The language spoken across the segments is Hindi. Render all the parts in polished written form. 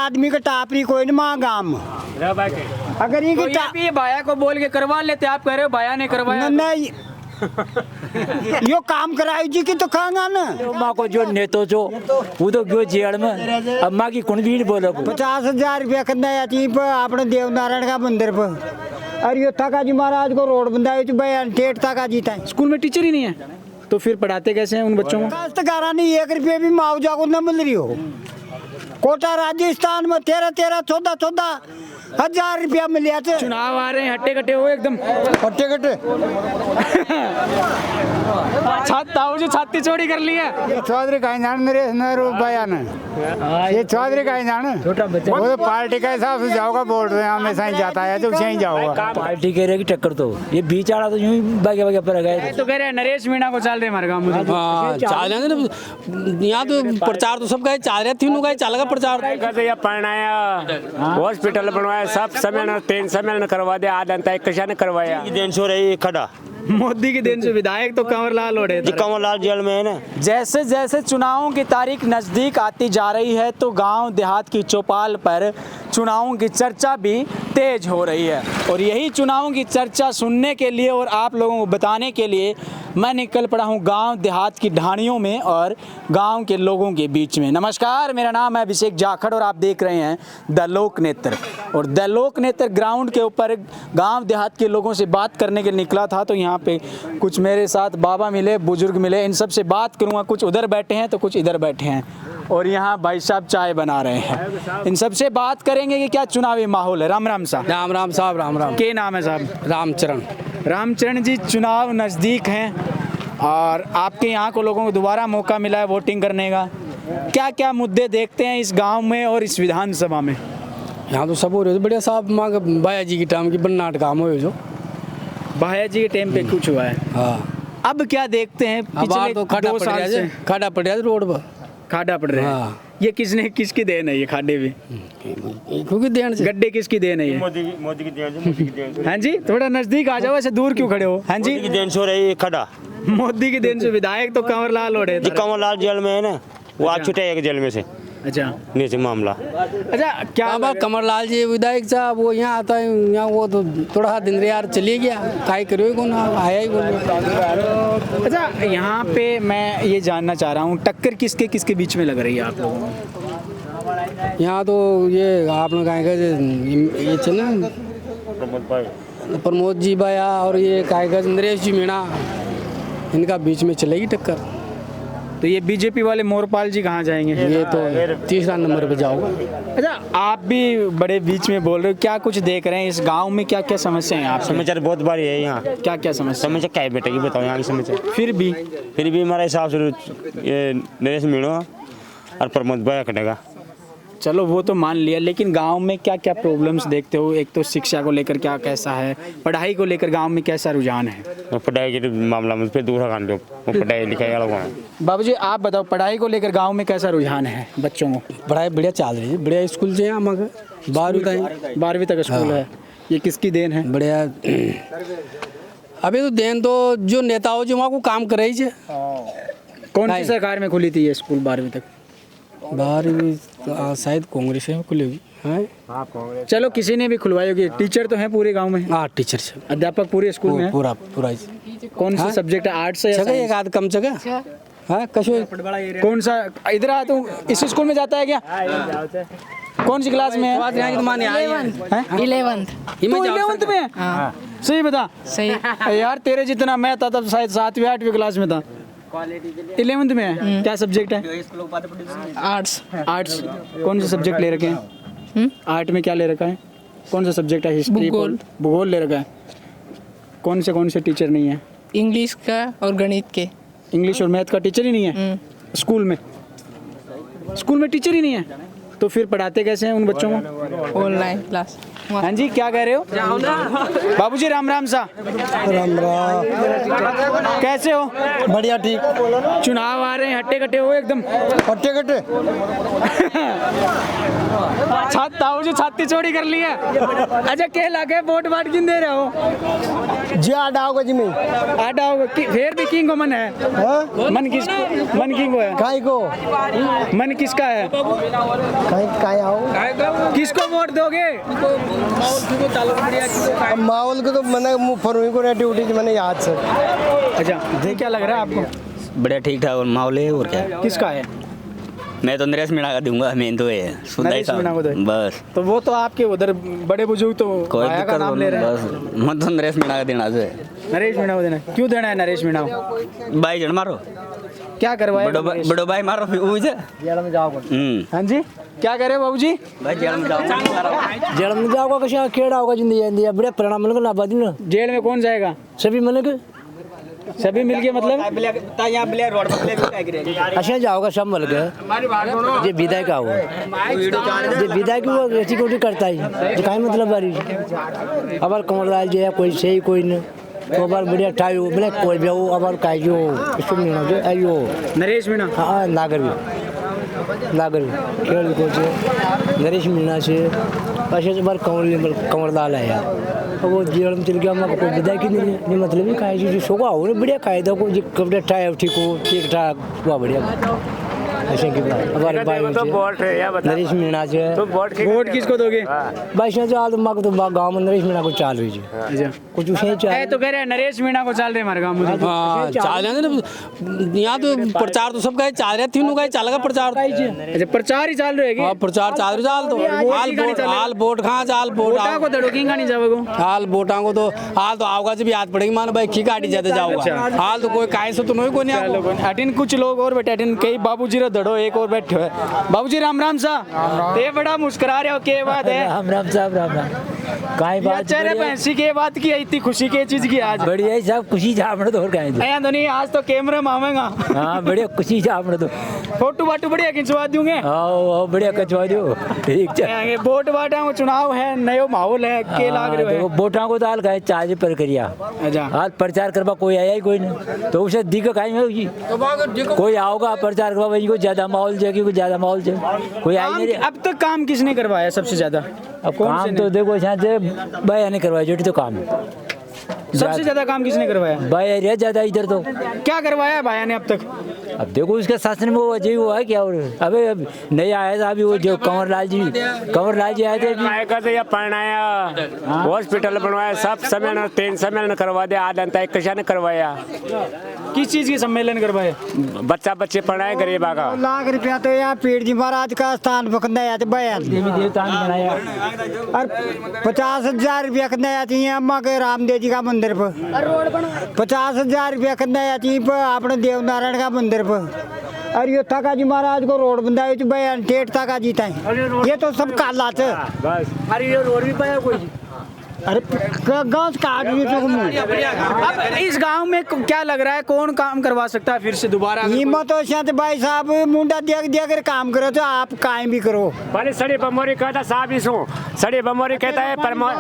आदमी का टापरी कोई नहीं माँ गाँव में। अगर ये भाया को बोल के करवा लेते, आप कह रहे हो भाया ने करवाया। नहीं यो काम कराई जी की तो खांगा ना। माँ को जो नेतो जो वो तो क्यों जेल में, अब माँ की कुण भी नहीं बोलो। 50,000 रुपया खरीदा थी अपने देवनारायण का मंदिर पर। और यो थाका जी महाराज को रोड बंदा बयान ठेठ थाका जी था। स्कूल में टीचर ही नहीं है तो फिर पढ़ाते कैसे हैं उन बच्चों को? काश्तकारा नहीं 1 रुपये भी मुआवजा को न मिल रही हो। कोटा राजस्थान में 13,14,14 हजार रुपया मिले थे। चुनाव आ रहे हैं, हट्टे कट्टे हो एकदम हट्टे कट्टे छाती चोरी कर ली है। चौधरी का जान नरेश नेहरू बयान ये चौधरी का जान वो तो पार्टी का हिसाब से जाओगा वोट हमेशा ही जाता है तो सही जाओगा। पार्टी कह रहे की टक्कर तो ये बीच आड़ा तो यूं ही बागे बागे पर गए तो कह रहे हैं नरेश मीणा को चाल रहे हमारे गाँव में। चाल यहाँ तो प्रचार तो सब गए चाल रहे तीनों गए चाल का प्रचार पढ़ाया हॉस्पिटल बनवाया सब समय 3 समय करवा दे आधा कशा ने करवाया। देन सो रही खड़ा मोदी की देन से विधायक तो कंवरलाल ओढ़े। कंवरलाल जेल में है ना। जैसे जैसे चुनावों की तारीख नज़दीक आती जा रही है तो गांव देहात की चौपाल पर चुनावों की चर्चा भी तेज हो रही है। और यही चुनावों की चर्चा सुनने के लिए और आप लोगों को बताने के लिए मैं निकल पड़ा हूं गांव देहात की ढाणियों में और गांव के लोगों के बीच में। नमस्कार, मेरा नाम है अभिषेक जाखड़ और आप देख रहे हैं द लोक नेत्र। और द लोक नेत्र ग्राउंड के ऊपर गांव देहात के लोगों से बात करने के लिए निकला था। तो यहाँ पे कुछ मेरे साथ बाबा मिले, बुजुर्ग मिले, इन सब से बात करूँगा। कुछ उधर बैठे हैं तो कुछ इधर बैठे हैं और यहाँ भाई साहब चाय बना रहे हैं। इन सब से बात करेंगे कि क्या चुनावी माहौल है। राम राम साहब। राम राम साहब। राम राम। क्या नाम है साहब? रामचरण। रामचरण जी, चुनाव नज़दीक हैं और आपके यहाँ को लोगों को दोबारा मौका मिला है वोटिंग करने का। क्या क्या मुद्दे देखते हैं इस गांव में और इस विधानसभा में? यहाँ तो सब हो रहे बढ़िया साहब। माँ भाया जी की टाइम की बनाट काम हो जो भाया जी के टाइम पे कुछ हुआ है। हाँ। अब क्या देखते हैं? पिछले तो खड़ा 2 साल से खड़ा पड़ रहा है रोड पर, खाडा पड़ रहे हैं। हाँ। ये किसकी देन है? ये खाडे भी क्योंकि देन से गड्ढे किसकी देन है? ये मोदी की देन। हाँ जी, थोड़ा नजदीक आ जाओ, ऐसे दूर क्यों खड़े हो? हाँ जी, देन सो रही खड़ा। मोदी की देन से विधायक तो कंवरलाल ओढ़े। कंवरलाल जेल में है ना, वो आज छुटे एक जेल में से। अच्छा, नीचे मामला। अच्छा क्या कमरलाल जी विधायक साहब वो यहाँ आता है, यहाँ वो तो थोड़ा सा दिन यार चले गया, काय करो कौन आया ही कौन। अच्छा, यहाँ पे मैं ये जानना चाह रहा हूँ टक्कर किसके किसके बीच में लग रही है आप लोगों को? यहाँ तो ये आप लोग ये चले प्रमोद जी भाया और ये कायगज नरेश जी मीणा, इनका बीच में चलेगी टक्कर। तो ये बीजेपी वाले मोरपाल जी कहाँ जाएंगे? ये तो 3रा नंबर पे जाओगा। अच्छा, आप भी बड़े बीच में बोल रहे हो, क्या कुछ देख रहे हैं इस गांव में? क्या क्या समस्या है आप? समाचार बहुत बारी है यहाँ। क्या क्या समस्या? समस्या क्या है बेटा की बताओ यहाँ की समस्या। फिर भी हमारे हिसाब से ये नरेश मीणा और प्रमोद भाई कटेगा। चलो वो तो मान लिया, लेकिन गांव में क्या क्या प्रॉब्लम्स देखते हो? एक तो शिक्षा को लेकर क्या कैसा है, पढ़ाई को लेकर गांव में कैसा रुझान है? पढ़ाई के मामला में फिर दूसरा कांड पढ़ाई लिखाई अलग है। बाबूजी आप बताओ, पढ़ाई को लेकर गांव में कैसा रुझान है बच्चों को? पढ़ाई बढ़िया चल रही है, बढ़िया स्कूल से यहाँ 12वीं तक स्कूल है। ये किसकी देन है? बढ़िया। अभी तो देन तो जो नेता हो जो वहाँ को काम कर रही है। कौन सी सरकार में खुली थी ये स्कूल 12वीं तक? 12वीं शायद कांग्रेस में खुलेगी। चलो किसी ने भी खुलवाई होगी। टीचर तो हैं पूरे गांव में? हाँ, टीचर से अध्यापक पूरे स्कूल में? पूरा कौन सा सब्जेक्ट है? आर्ट्स है? एक आध कम जगह। हाँ, कशो कौन सा? इधर आ, तू इस स्कूल में जाता है क्या? कौन सी क्लास में है? 11th में? सही बता। सही यार तेरे जितना मैं था तब शायद 7वीं 8वीं क्लास में था। 11th में है। क्या सब्जेक्ट है? आर्ट्स। आर्ट्स। कौन से सब्जेक्ट ले रखे हैं? आर्ट में क्या ले रखा है? कौन सा सब्जेक्ट है? हिस्ट्री, भूगोल ले रखा है। कौन से टीचर नहीं है? इंग्लिश का और गणित के। इंग्लिश और मैथ का टीचर ही नहीं है स्कूल में? स्कूल में टीचर ही नहीं है तो फिर पढ़ाते कैसे हैं उन बच्चों को? Online class. हाँ जी, क्या कह रहे हो? बाबूजी राम राम सा। राम राम। कैसे हो? बढ़िया ठीक। चुनाव आ रहे हैं, हट्टे कट्टे हो एकदम? हट्टे कट्टे ताऊ जी छाती चौड़ी कर ली है। अच्छा के लागे वोट वाट किन दे रहे हो जी आडा होगा जी में आडा होगा फिर भी किंग को मन है मन किंग को है काई को मन किसका है काई आओ किसको वोट दोगे माहौल को तो मैंने मुंह फरुई को ड्यूटी की मैंने याद से अच्छा ये क्या लग रहा है आपको बढ़िया ठीक ठाक माहौल है और क्या किसका है मैं तो नरेश मीणा का दूंगा मेन तो है नरेश मीणा को दो। बस तो वो तो आपके उधर बड़े बुजुर्ग तो कोई आया का दिक्कत नाम ले रहे हैं बस मैं तो नरेश मीणा का देना से नरेश मीणा को देना क्यों देना है नरेश मीणा को भाई जन मारो क्या करवाए बड़ो भाई मारो फिर वो से हाँ जी क्या करे बाबू जी भाई जेल में जाओ जेल में जाओगा कशा केड़ा होगा जिंदगी जिंदगी बड़े परिणाम मिल ना बादी ना जेल में कौन जाएगा सभी मिल सभी मिलके मतलब अच्छा जाओगा सब मिल के ये विदाई का हुआ ये विदाई की वो ऐसी कोटी करता है ये काई मतलब बारी अब कमललाल जी है कोई सही कोई न तो बार बढ़िया ठायो बोले कोई भी हो अब काई जो इसको नहीं ना जो आयो नरेश मीणा हाँ नागर खेल को नरेश मीणा से अच्छा से बार कमरलाल है यार वो जेल में चल गया मैं कोई विदाई की नहीं मतलब ही खाए जी सोगा हो बढ़िया खाए दो को कपड़े ठाए ठीक हो ठीक ठाक हुआ बढ़िया ऐसे की बात हमारे भाई तो वोट है या बता नरेश मीणा से तो वोट किसको दोगे भाई से चाल तो मां तो गांव में नरेश मीणा को चाल हुई जी अच्छा कुछ उसे चाल तो कह रहे हैं नरेश मीणा को चाल रहे हमारे गांव में हाँ चाल रहे यहाँ तो प्रचार तो सब गए चाल रहे तीनों गए चाल का प्रचार अच्छा प्रचार ही चाल रहे हाँ प्रचार चाल रहे तो हाल वोट कहाँ चाल वोट को दड़ो किंग नहीं जाओगे हाल वोटा को तो हाल तो आओगा से भी याद पड़ेगी मान भाई खी काटी जाते जाओगा हाल तो कोई काहे से तो नहीं कोई नहीं अटिन कुछ लोग और बैठे अटिन कई बाबूजी रे दड़ो एक और बैठे हुए बाबूजी राम राम सा ते बड़ा मुस्कुरा रहे हो के बात है राम राम साहब राम राम काई बात चेहरे पे हंसी के बात की इतनी खुशी के चीज की आज बढ़िया ही साहब खुशी झापड़ तो और काहे तो ऐ धनी आज तो कैमरा मावेगा हां बढ़िया खुशी झापड़ तो फोटो वाटो बढ़िया खिंचवा दूंगे आओ बढ़िया कचवा दो ठीक है वोट वाटा चुनाव है नयो माहौल है के लाग रहे हो वोटा को दाल का चार्ज पर करिया अच्छा आज प्रचार करवा कोई आया ही कोई नहीं तो उसे दिक्कत काई में होगी कोई आओगा प्रचार करवा भाई को ज्यादा माहौल चाहिए कोई ज्यादा माहौल चाहिए कोई आई नहीं अब तक काम किसने करवाया सबसे ज्यादा अब काम तो देखो यहाँ से भाई ने करवाया जो तो काम सबसे ज्यादा काम किसने करवाया भाई रह ज्यादा इधर तो क्या करवाया भाया ने अब तक अब देखो उसके शासन में वो अजय हुआ है क्या और अबे अब नहीं आया था अभी वो जो कंवरलाल जी आए थे आएगा तो या पढ़ाया हॉस्पिटल बनवाया सब सम्मेलन 3 सम्मेलन करवा दे आधा तक कशा ने करवाया किस चीज के सम्मेलन करवाए बच्चा बच्चे पढ़ाए गरीबा का लाख रुपया तो यहाँ पीर जी महाराज का स्थान पकड़ना है बयान देवी देवता ने बनाया और 50,000 रुपया करना है अम्मा के रामदेव जी का मंदिर पर 50,000 रुपया करना है अपने देवनारायण का मंदिर पर और ये थाका जी महाराज को रोड बनाए बयान टेट थाका जी तय ये तो सब काला थे अरे ये रोड भी पाया कोई अरे गाँव काट अब इस गांव में क्या लग रहा है कौन काम करवा सकता है फिर से दोबारा हिम्मत हो शायद भाई साहब मुंडा दिया कर काम करो तो आप कायम भी करो पहले सड़ी बमोरी कहता साहब इसो सड़ी बमोरी कहता है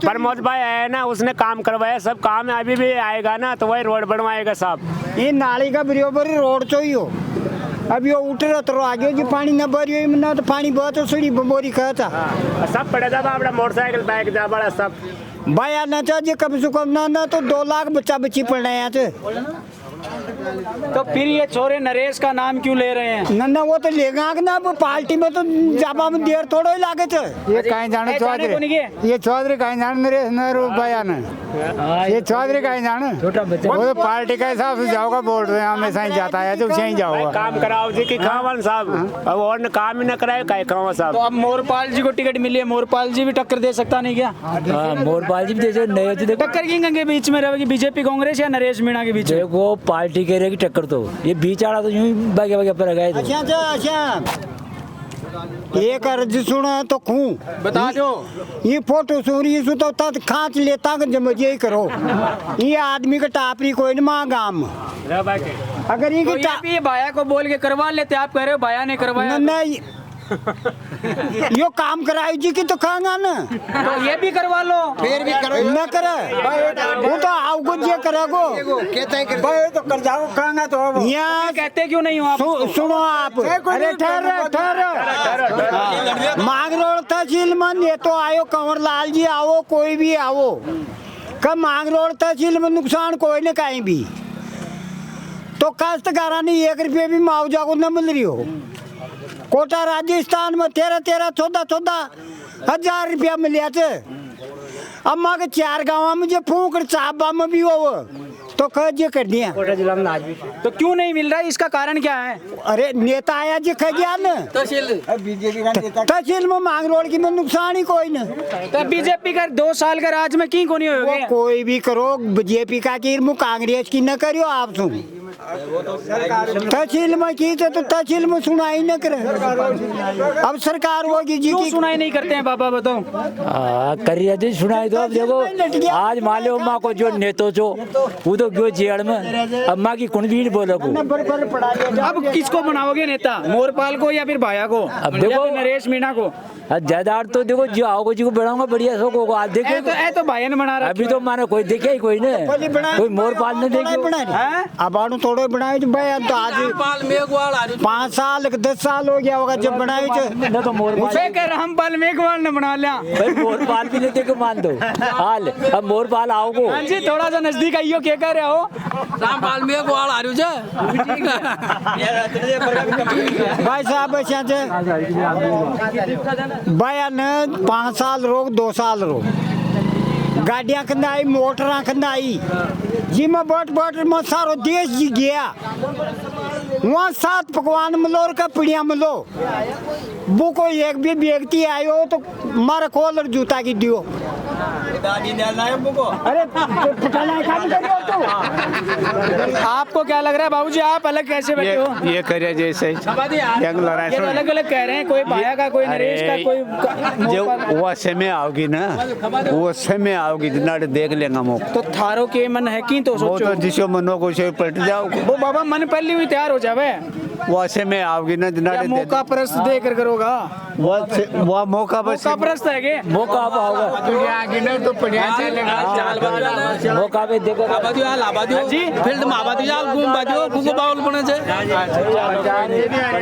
प्रमोद भाई है ना उसने काम करवाया सब काम अभी भी आएगा ना तो वही रोड बनवाएगा साहब ये नाली का बराबर रोड चाहिए हो अब ये उठ रहा तो आगे जो पानी न भरी ना तो पानी बहुत सड़ी बमोरी कहता सब पड़े था अपना मोटरसाइकिल बाइक जा बड़ा सब भाई आना चाहिए कम से कम ना तो 2 लाख बच्चा बच्ची पढ़ रहे हैं तो फिर ये छोरे नरेश का नाम क्यों ले रहे हैं ना वो तो लेगा ना वो पार्टी में तो जाबा में देर थोड़ा ही लागे थे ये कहीं जाने चौधरी ये चौधरी कहीं जाने नरेश नहरू बयान ये चौधरी कहीं जाने वो तो पार्टी के हिसाब से जाओगा बोल रहे हैं हमेशा ही जाता है तो उसे ही जाओगा काम कराओ जी की खावन साहब अब और काम ही न कराए काय खावा साहब तो अब मोरपाल जी को टिकट मिली है मोरपाल जी भी टक्कर दे सकता नहीं क्या मोरपाल जी भी दे नहीं टक्कर किंग बीच में रहेगी बीजेपी कांग्रेस या नरेश मीणा के बीच में देखो पार्टी कह रहेगी टक्कर तो ये बीच आड़ा तो यूं ही बागे पर गए अच्छा एक अर्ज सुना तो खूं बता दो ये फोटो सूरी सु तो तत खांच लेता के जमजे ही करो ये आदमी का टापरी कोई न मां गाम अगर ये तो ये भाया को बोल के करवा लेते आप कह रहे हो भाया ने करवाया नहीं यो काम कराई जी की तो खाएगा ना, तो ये भी करवा लो। फिर भी करो न करे वो तो आओ जे करेगो भाई तो कर जाओ खाएंगा तो अब यहाँ कहते क्यों नहीं हो आप? सुनो आप, अरे ठहर मांग रोड तहसील में ये तो आयो कंवर लाल जी आओ, कोई भी आओ, कब मांग रोड तहसील में नुकसान कोई न कहीं भी, तो काश्तकारा ने 1 रुपये भी मुआवजा को न मिल रही हो। कोटा राजस्थान में 13-14 हजार रुपया मिलिया थे। अम्मा के 4 गाँव में जो फूक चाबा में भी हो तो कह कर दिया। तो क्यों नहीं मिल रहा है, इसका कारण क्या है? अरे नेता आया जी खा गया न तहसील में मांग रोड की में नुकसान ही कोई न। तो बीजेपी का 2 साल का राज में की कोनी हो गया? कोई भी करो, बीजेपी का की कांग्रेस की न करियो आप सुन, तहसील में की तो तहसील में सुनाई न करे। अब सरकार होगी जी क्यों की सुनाई नहीं करते हैं बाबा, बताओ। कर रही थी सुनाई तो। अब देखो आज मान लो अम्मा को जो नेतो जो वो तो क्यों जेड़ में अम्मा की कुण भी बोलो को। अब किसको बनाओगे नेता, मोरपाल को या फिर भाया को? अब देखो या फिर नरेश मीणा को। ज्यादा तो देखो जो आओगे जी को बढ़ाऊंगा बढ़िया सो को आज देखे तो भाई ने बना रहा। अभी तो माने कोई देखे ही कोई ने, कोई मोर पाल ने देखे। अब आनु थोड़े बनाए तो भाई तो आज 5 साल 10 साल हो गया होगा जब बनाए न तो मोर पाल रामपाल मेघवाल ने बना लिया। भाई मोर पाल भी नहीं देखे मान दो हाल। अब मोर पाल आओ को। हाँ जी, थोड़ा सा नजदीक आइयो, क्या कह रहे हो? रामपाल मेघवाल आ रही भाई साहब बयान 5 साल रोक 2 साल रोक गाड़ियां खंदाई मोटर खंदाई जी में बट में सारो देश जी गया। वहाँ 7 पकवान मिलो और कपड़ियाँ मिलो, वो कोई एक भी व्यक्ति आयो तो मारे खोल जूता की दियो। अरे आपको क्या लग रहा है बाबूजी, आप अलग कैसे बैठे हो? ये करे जैसे ये तो अलग अलग कह रहे हैं, कोई भाया का, कोई नरेश का, कोई जो वो समय आओगी ना, वो समय आओगी नाड़े देख लेंगे हम। तो थारो के मन है कि तो वो सोचो तो जिसको मनो को से पलट जाओ, वो बाबा मन पहले हुई तैयार हो जावे। वो समय आओगी ना या नाड़े मौका परस्त दे कर करोगा, वो मौका बस मौका परस्त है के मौका अब आओगा मौका पे देखो जी।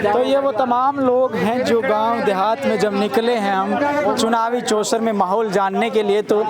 तो ये वो तमाम लोग हैं जो गांव देहात में जब निकले हैं हम चुनावी चौसर में माहौल जानने के लिए, तो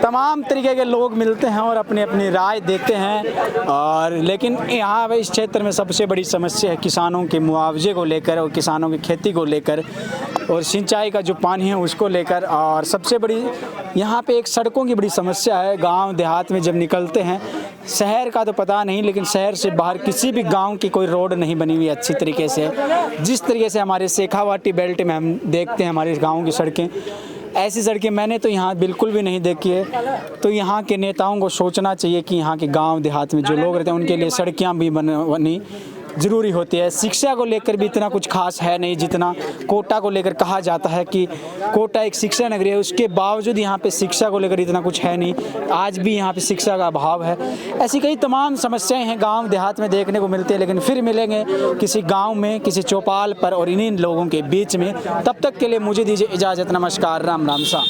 तमाम तरीके के लोग मिलते हैं और अपनी अपनी राय देते हैं। और लेकिन यहाँ इस क्षेत्र में सबसे बड़ी समस्या है किसानों के मुआवजे को लेकर और किसानों की खेती को लेकर और सिंचाई का जो पानी है उसको लेकर। और सबसे बड़ी यहाँ पे एक सड़कों की बड़ी समस्या है। गांव देहात में जब निकलते हैं, शहर का तो पता नहीं, लेकिन शहर से बाहर किसी भी गांव की कोई रोड नहीं बनी हुई अच्छी तरीके से। जिस तरीके से हमारे शेखावाटी बेल्ट में हम देखते हैं हमारे गाँव की सड़कें, ऐसी सड़कें मैंने तो यहाँ बिल्कुल भी नहीं देखी है। तो यहाँ के नेताओं को सोचना चाहिए कि यहाँ के गांव देहात में जो लोग रहते हैं उनके लिए सड़कें भी बननी ज़रूरी होती है। शिक्षा को लेकर भी इतना कुछ खास है नहीं जितना कोटा को लेकर कहा जाता है कि कोटा एक शिक्षा नगरी है, उसके बावजूद यहाँ पे शिक्षा को लेकर इतना कुछ है नहीं। आज भी यहाँ पे शिक्षा का अभाव है। ऐसी कई तमाम समस्याएं हैं गांव देहात में देखने को मिलती है। लेकिन फिर मिलेंगे किसी गांव में, किसी चौपाल पर और इन्हीं लोगों के बीच में। तब तक के लिए मुझे दीजिए इजाज़त। नमस्कार, राम राम सा।